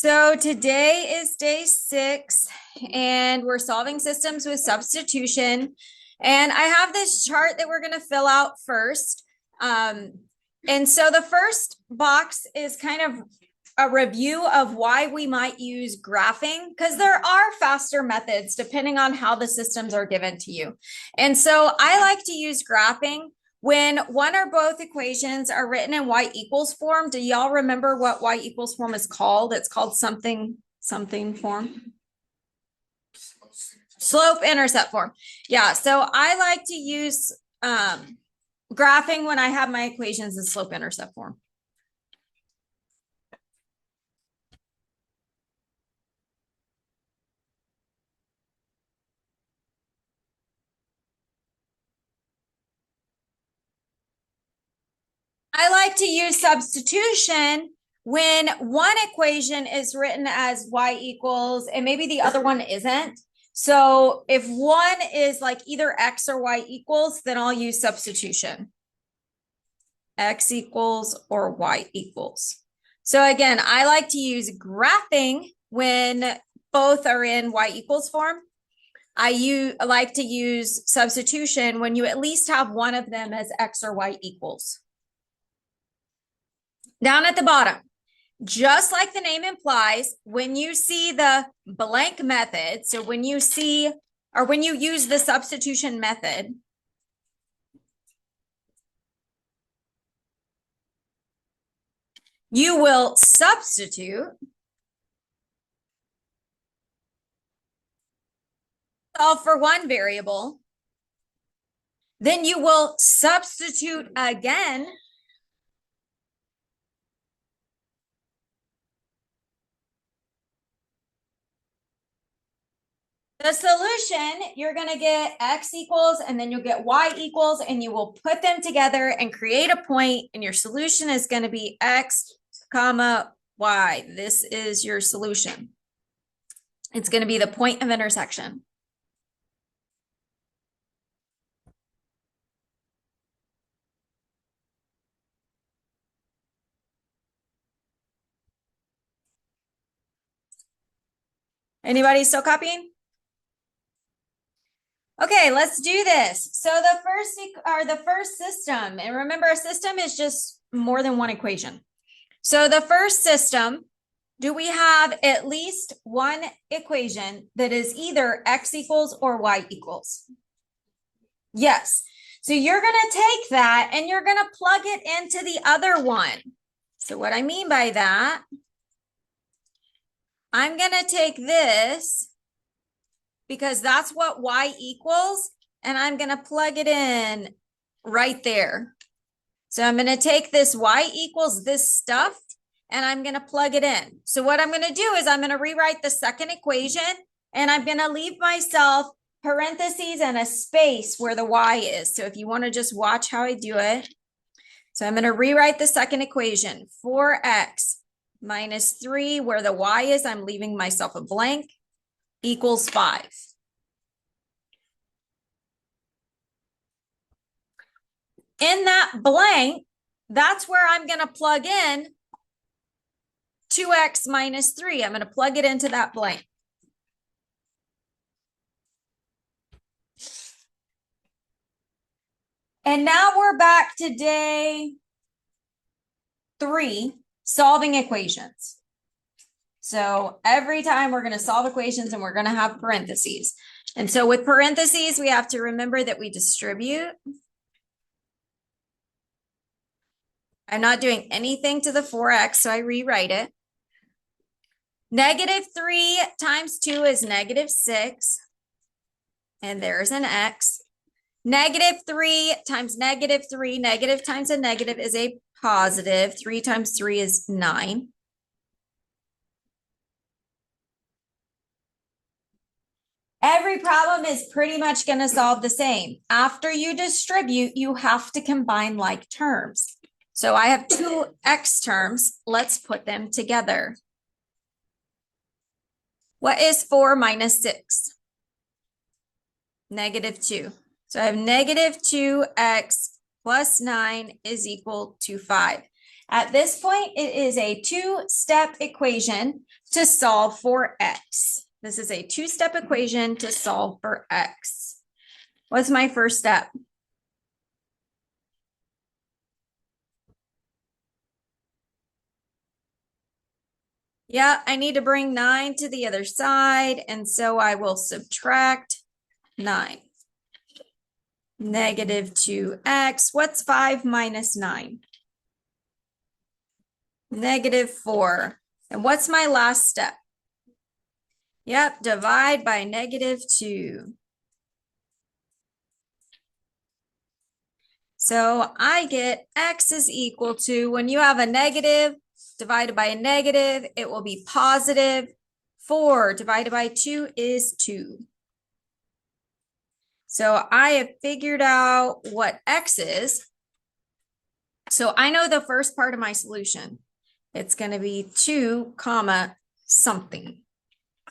So today is day 6, and we're solving systems with substitution. And I have this chart that we're going to fill out first. And so the first box is kind of a review of why we might use graphing, because there are faster methods depending on how the systems are given to you. And so I like to use graphing when one or both equations are written in y equals form. Do y'all remember what y equals form is called? It's called something form. Slope-intercept form. Yeah, so I like to use graphing when I have my equations in slope-intercept form. I like to use substitution when one equation is written as y equals and maybe the other one isn't. So if one is like either x or y equals, then I'll use substitution. X equals or y equals. So again, I like to use graphing when both are in y equals form. I like to use substitution when you at least have one of them as x or y equals. Down at the bottom, just like the name implies, when you see the blank method, so when you see or when you use the substitution method, you will substitute, solve for one variable, then you will substitute again. The solution, you're going to get x equals, and then you'll get y equals, and you will put them together and create a point, and your solution is going to be x, comma, y. This is your solution. It's going to be the point of intersection. Anybody still copying? Okay, let's do this. So the first system, and remember, a system is just more than one equation. So the first system, do we have at least one equation that is either x equals or y equals? Yes. So you're going to take that and you're going to plug it into the other one. So what I mean by that, I'm going to take this because that's what y equals, and I'm going to plug it in right there. So I'm going to take this y equals this stuff, and I'm going to plug it in. So what I'm going to do is I'm going to rewrite the second equation, and I'm going to leave myself parentheses and a space where the y is. So if you want to just watch how I do it. So I'm going to rewrite the second equation. 4x minus 3, where the y is, I'm leaving myself a blank, equals 5. In that blank, that's where I'm going to plug in 2x minus 3. I'm going to plug it into that blank. And now we're back to day 3, solving equations. So every time we're going to solve equations and we're going to have parentheses. And so with parentheses, we have to remember that we distribute. I'm not doing anything to the 4x, so I rewrite it. Negative 3 times 2 is negative 6. And there's an x. Negative 3 times negative 3, negative times a negative is a positive. 3 times 3 is 9. Every problem is pretty much going to solve the same. After you distribute, you have to combine like terms. So I have 2 x terms. Let's put them together. What is 4 minus 6? Negative 2. So I have negative 2x plus 9 is equal to 5. At this point, it is a two-step equation to solve for x. This is a two-step equation to solve for x. What's my first step? Yeah, I need to bring 9 to the other side, and so I will subtract 9. Negative 2x. What's 5 minus 9? Negative 4. And what's my last step? Yep, divide by negative 2. So I get x is equal to, when you have a negative divided by a negative, it will be positive. 4 divided by 2 is 2. So I have figured out what x is. So I know the first part of my solution. It's going to be 2 comma something.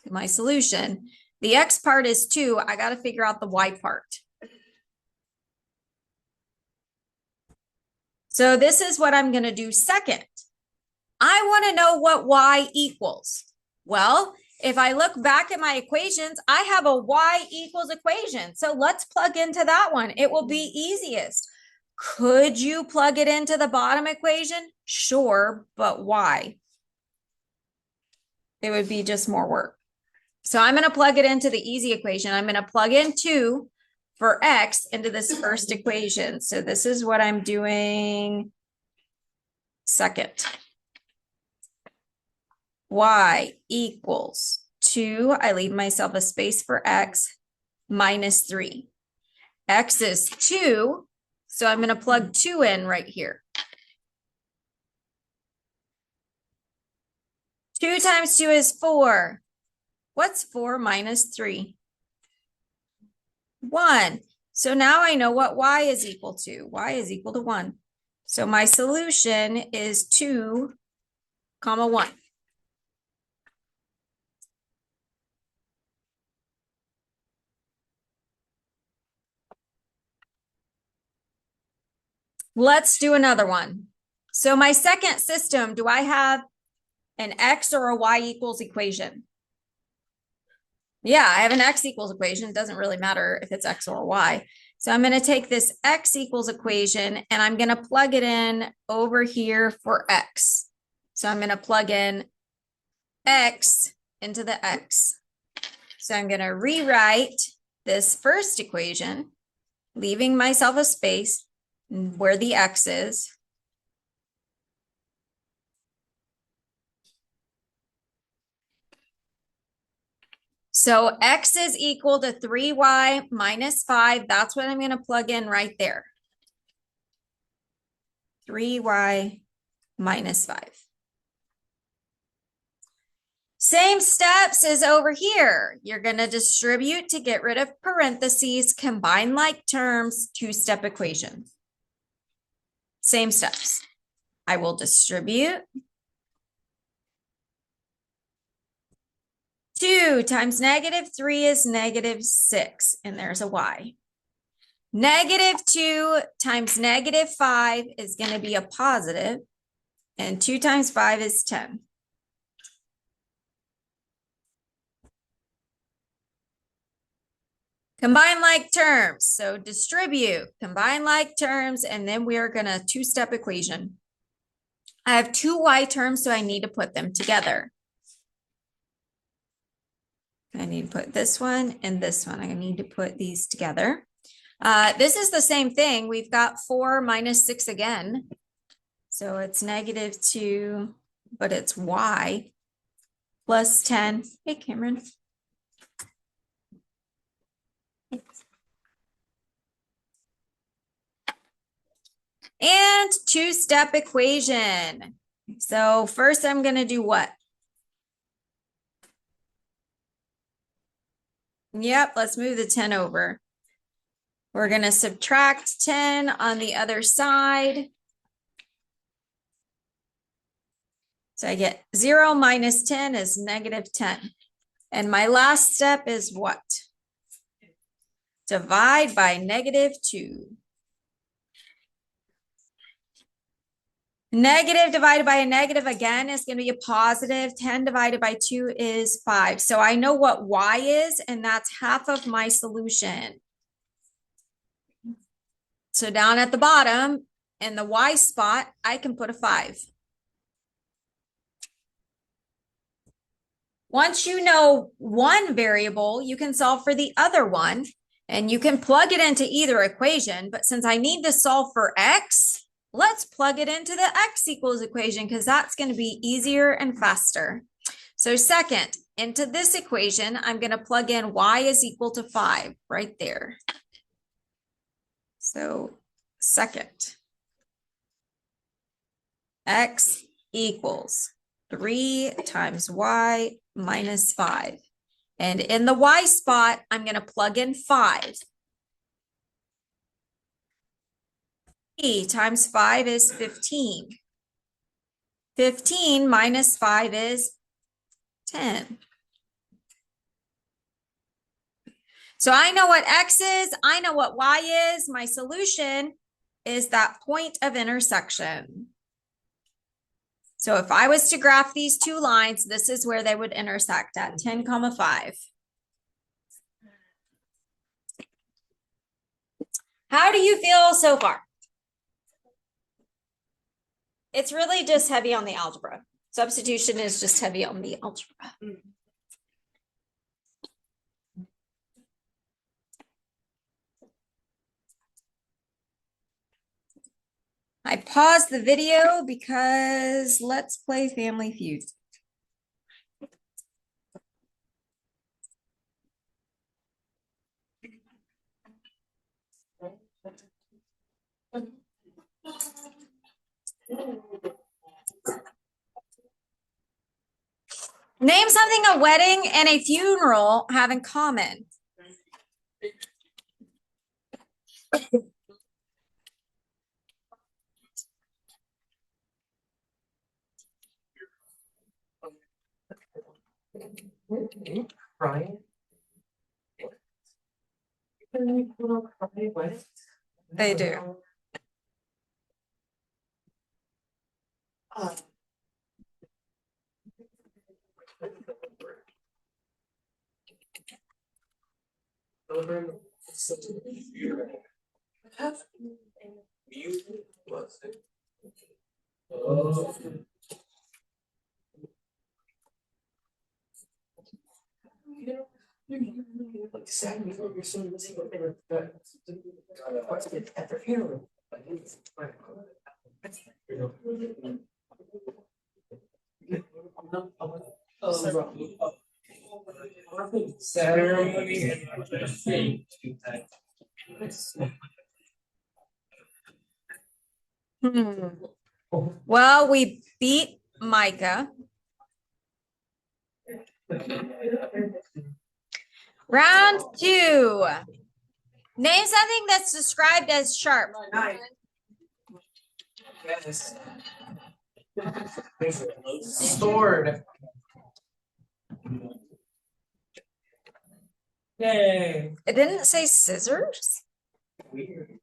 My solution. The x part is 2. I got to figure out the y part. So this is what I'm going to do second. I want to know what y equals. Well, if I look back at my equations, I have a y equals equation. So let's plug into that one. It will be easiest. Could you plug it into the bottom equation? Sure, but why? It would be just more work. So I'm going to plug it into the easy equation. I'm going to plug in 2 for x into this first equation. So this is what I'm doing second. Y equals 2. I leave myself a space for x minus 3. X is 2. So I'm going to plug 2 in right here. 2 times 2 is 4. What's 4 minus 3? 1. So now I know what y is equal to. Y is equal to 1. So my solution is 2 comma 1. Let's do another one. So my second system, do I have an x or a y equals equation? Yeah, I have an x equals equation. It doesn't really matter if it's x or y. So I'm going to take this x equals equation and I'm going to plug it in over here for x. So I'm going to plug in x into the x. So I'm going to rewrite this first equation, leaving myself a space where the x is. So x is equal to 3y minus 5. That's what I'm going to plug in right there. 3y minus 5. Same steps as over here. You're going to distribute to get rid of parentheses, combine like terms, two-step equation. Same steps. I will distribute. 2 times negative 3 is negative 6, and there's a y. Negative 2 times negative 5 is going to be a positive, and 2 times 5 is 10. Combine like terms. So distribute, combine like terms, and then we are going to two-step equation. I have two y terms, so I need to put them together. I need to put this one and this one. I need to put these together. This is the same thing. We've got 4 minus 6 again. So it's negative 2, but it's y plus 10. Hey, Cameron. And two-step equation. So first I'm going to do what? Yep, let's move the 10 over. We're going to subtract 10 on the other side. So I get 0 minus 10 is negative 10. And my last step is what? Divide by negative 2. Negative divided by a negative again is going to be a positive. 10 divided by 2 is 5. So I know what y is, and that's half of my solution. So down at the bottom in the y spot, I can put a 5. Once you know one variable, you can solve for the other one, and you can plug it into either equation. But since I need to solve for x, let's plug it into the x equals equation because that's going to be easier and faster. So second, into this equation, I'm going to plug in y is equal to 5 right there. So second, x equals 3 times y minus 5. And in the y spot, I'm going to plug in 5. 3 times 5 is 15. 15 minus 5 is 10. So I know what x is. I know what y is. My solution is that point of intersection. So if I was to graph these two lines, this is where they would intersect at 10, 5. How do you feel so far? It's really just heavy on the algebra. Substitution is just heavy on the algebra. I paused the video because let's play Family Feud. Name something a wedding and a funeral have in common. Crying. They do. Well, we beat Micah. Round 2. Name something that's described as sharp. Yes. Sword. Yay. It didn't say scissors. Weird.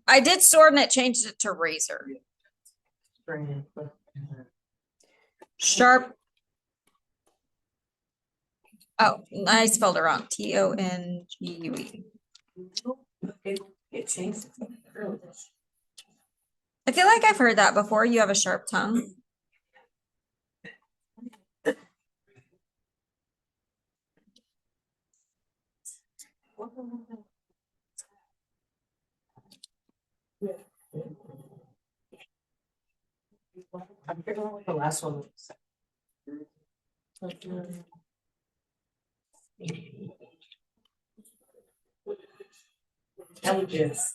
I did sword and it changed it to razor. Sharp. Oh, I spelled it wrong. Tongue. It changed. I feel like I've heard that before. You have a sharp tongue. I'm figuring out what the last one was. Intelligence.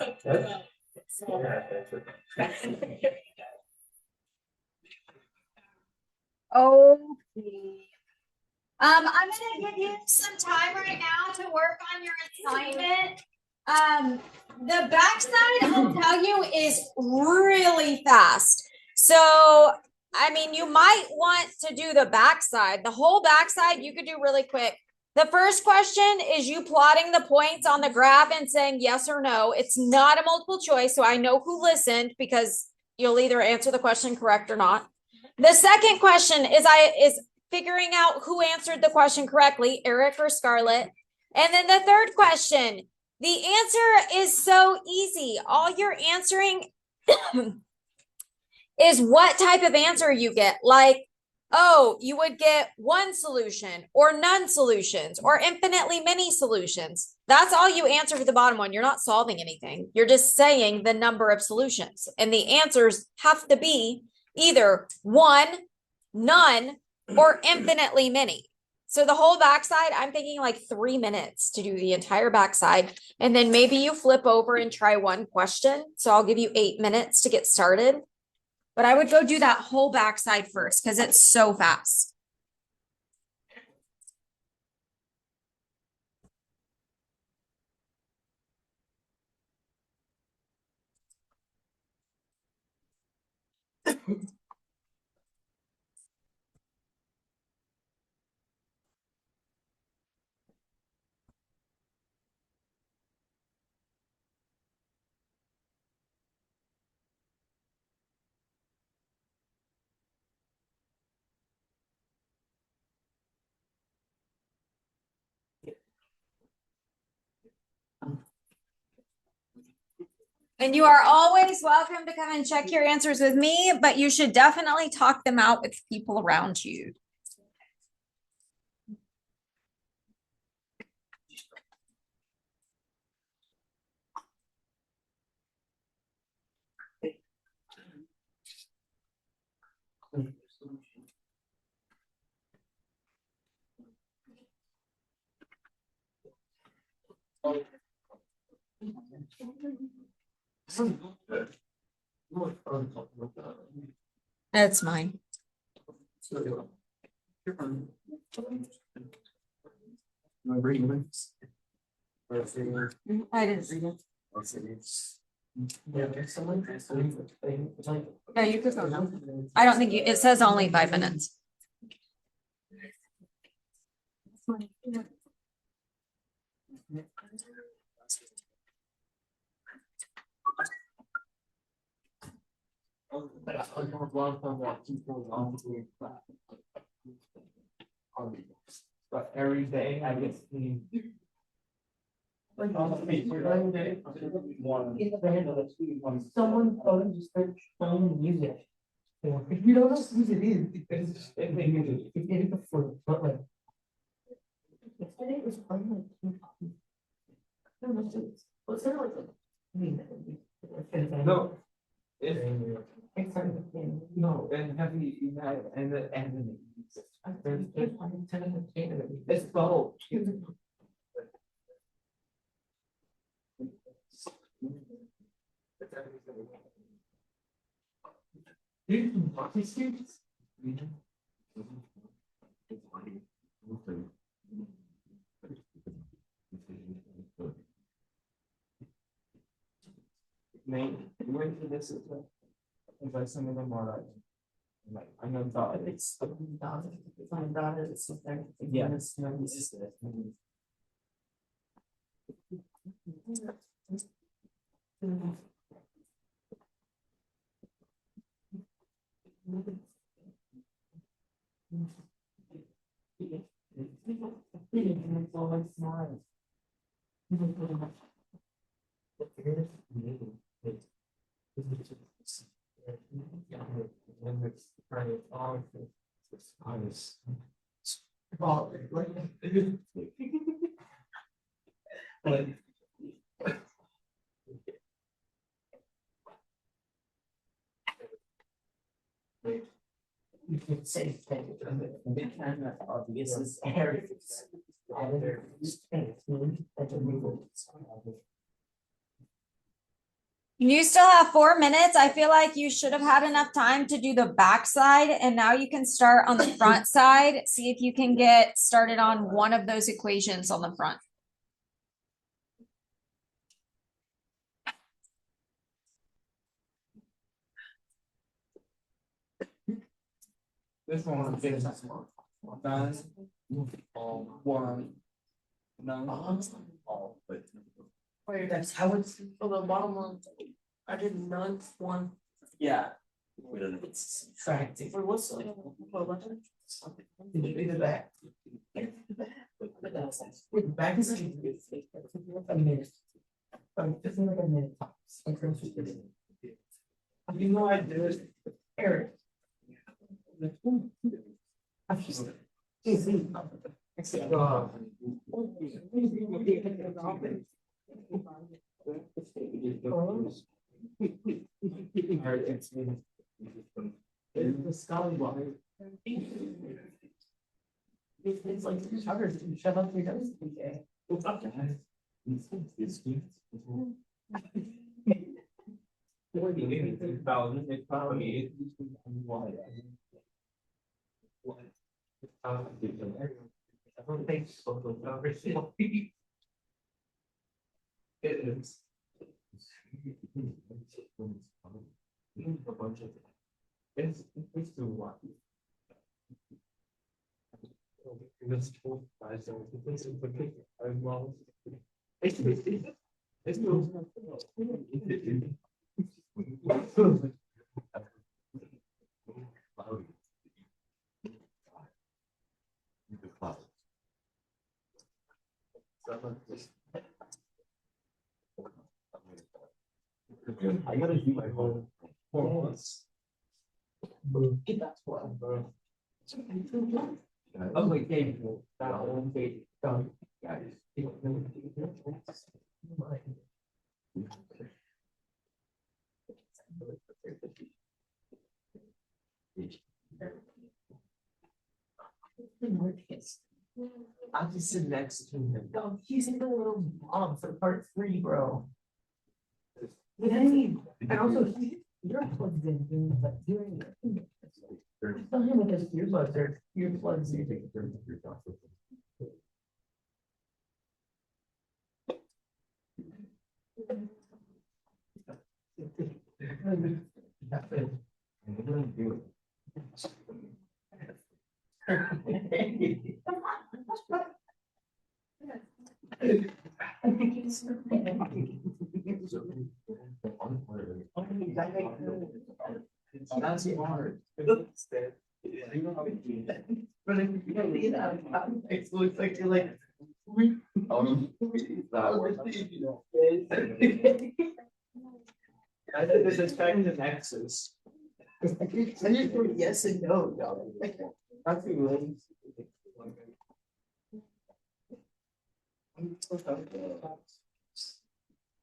Oh. I'm gonna give you some time right now to work on your assignment. The backside, I'll tell you, is really fast. So, I mean, you might want to do the backside. The whole backside you could do really quick. The first question is you plotting the points on the graph and saying yes or no. It's not a multiple choice, so I know who listened because you'll either answer the question correct or not. The second question is figuring out who answered the question correctly, Eric or Scarlett. And then the third question, the answer is so easy. All you're answering is what type of answer you get. Like, oh, you would get one solution or none solutions or infinitely many solutions. That's all you answer for the bottom one. You're not solving anything. You're just saying the number of solutions. And the answers have to be either one, none, or infinitely many. So the whole backside, I'm thinking like 3 minutes to do the entire backside. And then maybe you flip over and try one question. So I'll give you 8 minutes to get started. But I would go do that whole backside first because it's so fast. And you are always welcome to come and check your answers with me, but you should definitely talk them out with people around you. That's mine. I didn't read it. Yeah, you could go now. I don't think it says only 5 minutes. But every day I get to. Someone just start playing music. If you don't know who it is, because if they use it, if they hit the foot, but like. Yesterday was playing like. Was there like a? No. No, and heavy, and the enemy. It's both. Main, wait for this is like some of them are like I know that it's yeah, it's you can say this is areas. You still have 4 minutes. I feel like you should have had enough time to do the back side, and now you can start on the front side. See if you can get started on one of those equations on the front. This one is one, Wait, that's how it's, oh, the bottom one, I did none, one. Yeah. It's subtracting. Wait, what's the, what letter? Did you do the back? Wait, the back is. A minute. Just like a minute. You know I do it. Eric. I'm just. Easy. The sky water. It's like charged and shut up your nose. It is. A bunch of. It's too what. This whole size of the place is okay. I'm well. It's I gotta do my whole 4 months. Get that one, bro. Oh, wait, Dave, that whole page done. Guys. I'll just sit next to him. Oh, he's in the little mom for part 3, bro. Hey, and also you're plugged in during tell him with his earbuds or earplugs using. I think he's. That's hard. But if you don't need that, it looks like you're like. I think this is back to Nexus. I just do yes and no, y'all. That's too late.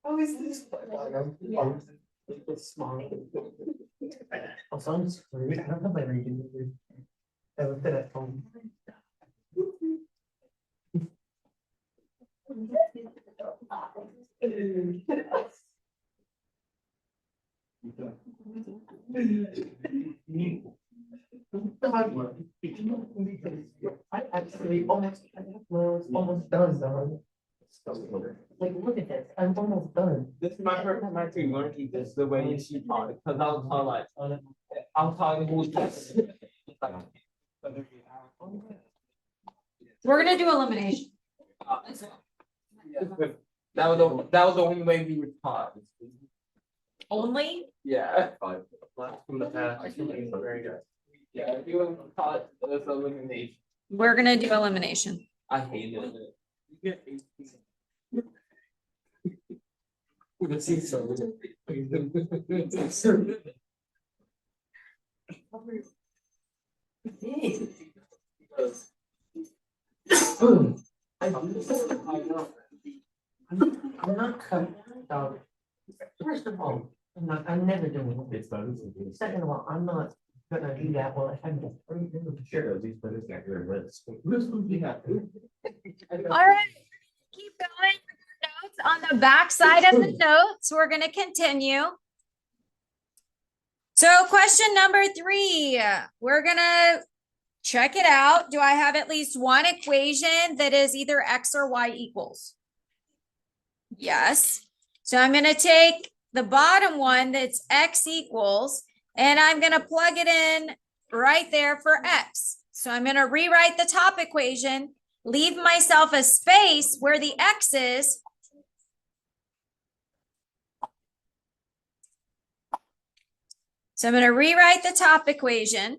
How is this? It's small. Also, I'm screwed. I don't have my reading. I looked at it at home. I actually almost done, though. Like, look at this, I'm almost done. This is my first time actually learning this the way she taught it, because I'll tell like, I'll tell you who's this. We're gonna do elimination. That was the only way we were taught. Only? Yeah. From the past. Very good. Yeah, we were taught this elimination. We're gonna do elimination. I hated it. You get 18. This is so good. I'm not coming down. First of all, I'm never doing it. Second of all, I'm not gonna do that while I have to. Sure, these photos got your list. All right, keep going with your notes on the back side of the notes. We're gonna continue. So question number 3, we're gonna check it out. Do I have at least one equation that is either X or Y equals? Yes. So I'm gonna take the bottom one that's X equals, and I'm gonna plug it in right there for X. So I'm gonna rewrite the top equation leave myself a space where the x is. So I'm going to rewrite the top equation.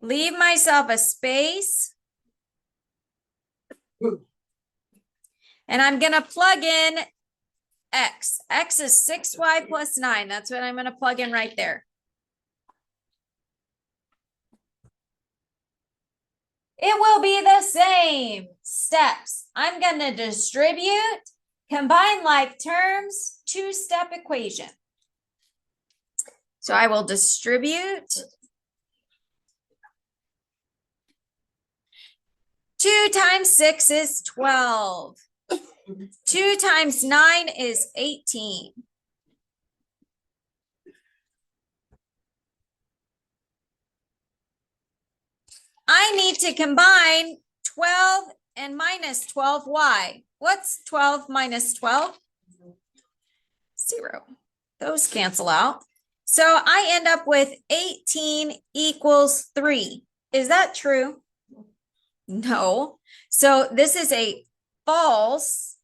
Leave myself a space. And I'm going to plug in x. X is 6y plus 9. That's what I'm going to plug in right there. It will be the same steps. I'm going to distribute, combine like terms, two-step equation. So I will distribute. 2 times 6 is 12. 2 times 9 is 18. I need to combine 12 and minus 12y. What's 12 minus 12? 0. Those cancel out. So I end up with 18 equals 3. Is that true? No. So this is a false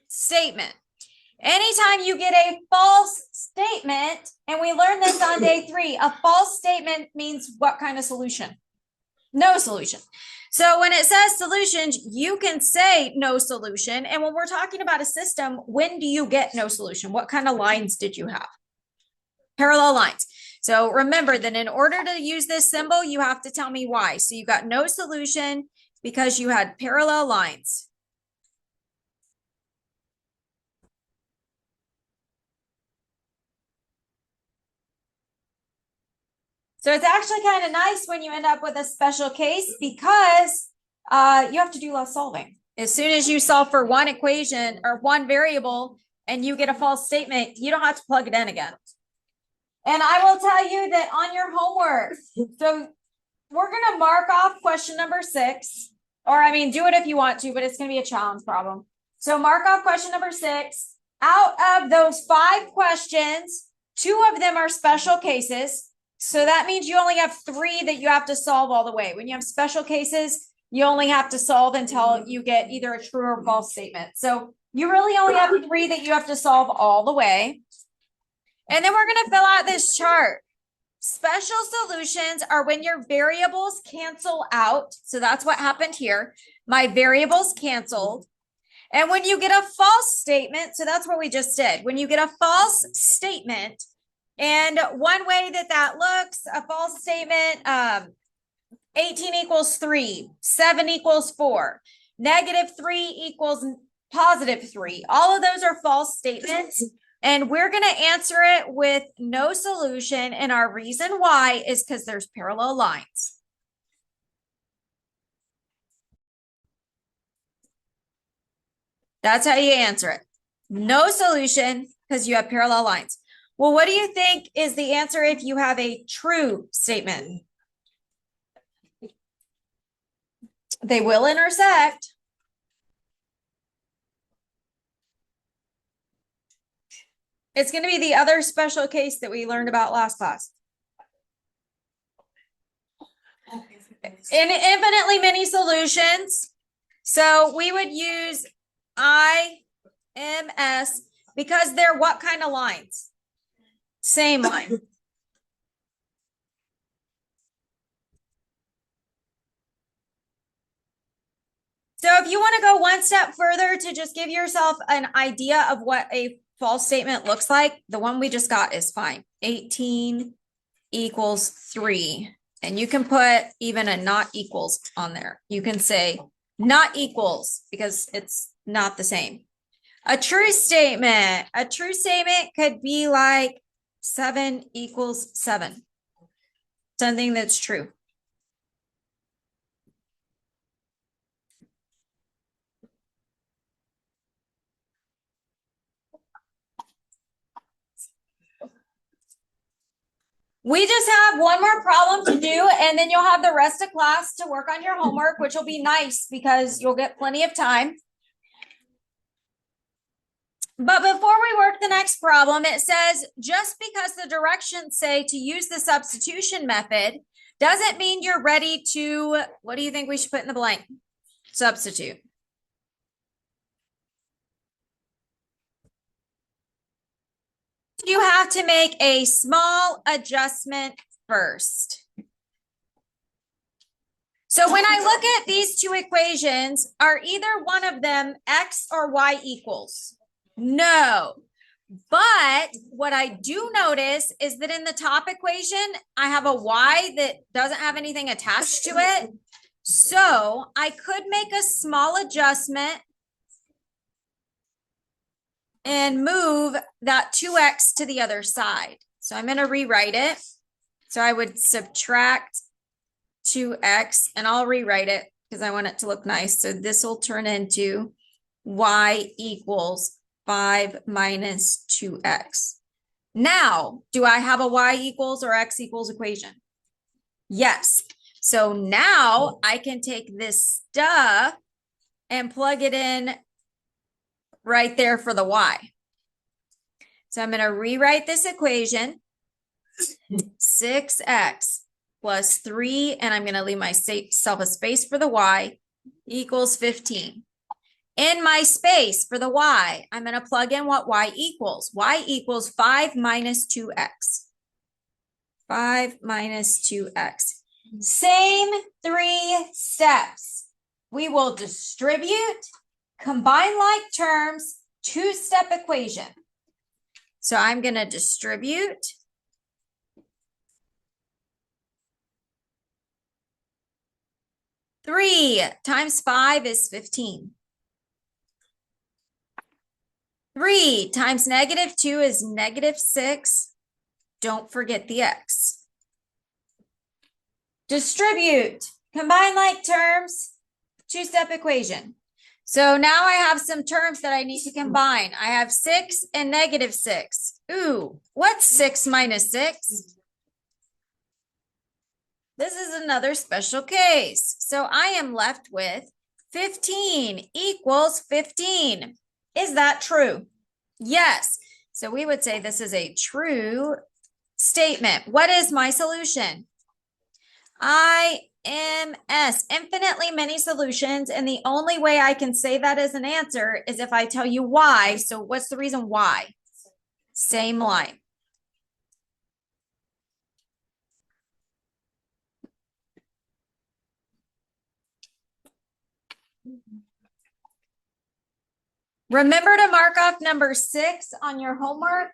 statement. Anytime you get a false statement, and we learned this on day 3, a false statement means what kind of solution? No solution. So when it says solutions, you can say no solution. And when we're talking about a system, when do you get no solution? What kind of lines did you have? Parallel lines. So remember that in order to use this symbol, you have to tell me why. So you got no solution because you had parallel lines. So it's actually kind of nice when you end up with a special case because you have to do less solving. As soon as you solve for one equation or one variable and you get a false statement, you don't have to plug it in again. And I will tell you that on your homework, so we're going to mark off question number 6, or I mean, do it if you want to, but it's going to be a challenge problem. So mark off question number 6. Out of those 5 questions, 2 of them are special cases. So that means you only have 3 that you have to solve all the way. When you have special cases, you only have to solve until you get either a true or false statement. So you really only have 3 that you have to solve all the way. And then we're going to fill out this chart. Special solutions are when your variables cancel out. So that's what happened here. My variables canceled. And when you get a false statement, so that's what we just did. When you get a false statement, and one way that looks, a false statement, 18 equals 3, 7 equals 4, -3 equals +3. All of those are false statements. And we're going to answer it with no solution. And our reason why is because there's parallel lines. That's how you answer it. No solution because you have parallel lines. Well, what do you think is the answer if you have a true statement? They will intersect. It's going to be the other special case that we learned about last class. In infinitely many solutions. So we would use IMS because they're what kind of lines? Same line. So if you want to go one step further to just give yourself an idea of what a false statement looks like, the one we just got is fine. 18 equals 3. And you can put even a not equals on there. You can say not equals because it's not the same. A true statement could be like 7 equals 7. Something that's true. We just have one more problem to do, and then you'll have the rest of class to work on your homework, which will be nice because you'll get plenty of time. But before we work the next problem, it says, just because the directions say to use the substitution method Doesn't mean you're ready to, what do you think we should put in the blank? Substitute. You have to make a small adjustment first. So when I look at these two equations, are either one of them x or y equals? No. But what I do notice is that in the top equation, I have a y that doesn't have anything attached to it. So I could make a small adjustment and move that 2x to the other side. So I'm going to rewrite it. So I would subtract 2x, and I'll rewrite it because I want it to look nice. So this will turn into y equals 5 minus 2x. Now, do I have a y equals or x equals equation? Yes. So now I can take this stuff and plug it in right there for the y. So I'm going to rewrite this equation. 6x plus 3, and I'm going to leave myself a space for the y, equals 15. In my space for the y, I'm going to plug in what y equals. Y equals 5 minus 2x. 5 minus 2x. Same 3 steps. We will distribute, combine like terms, two-step equation. So I'm going to distribute. Three times 5 is 15. 3 times negative 2 is negative 6. Don't forget the x. Distribute, combine like terms, two-step equation. So now I have some terms that I need to combine. I have 6 and negative 6. Ooh, what's 6 minus 6? This is another special case. So I am left with 15 equals 15. Is that true? Yes. So we would say this is a true statement. What is my solution? IMS, infinitely many solutions. And the only way I can say that as an answer is if I tell you why. So what's the reason why? Same line. Remember to mark off number 6 on your homework.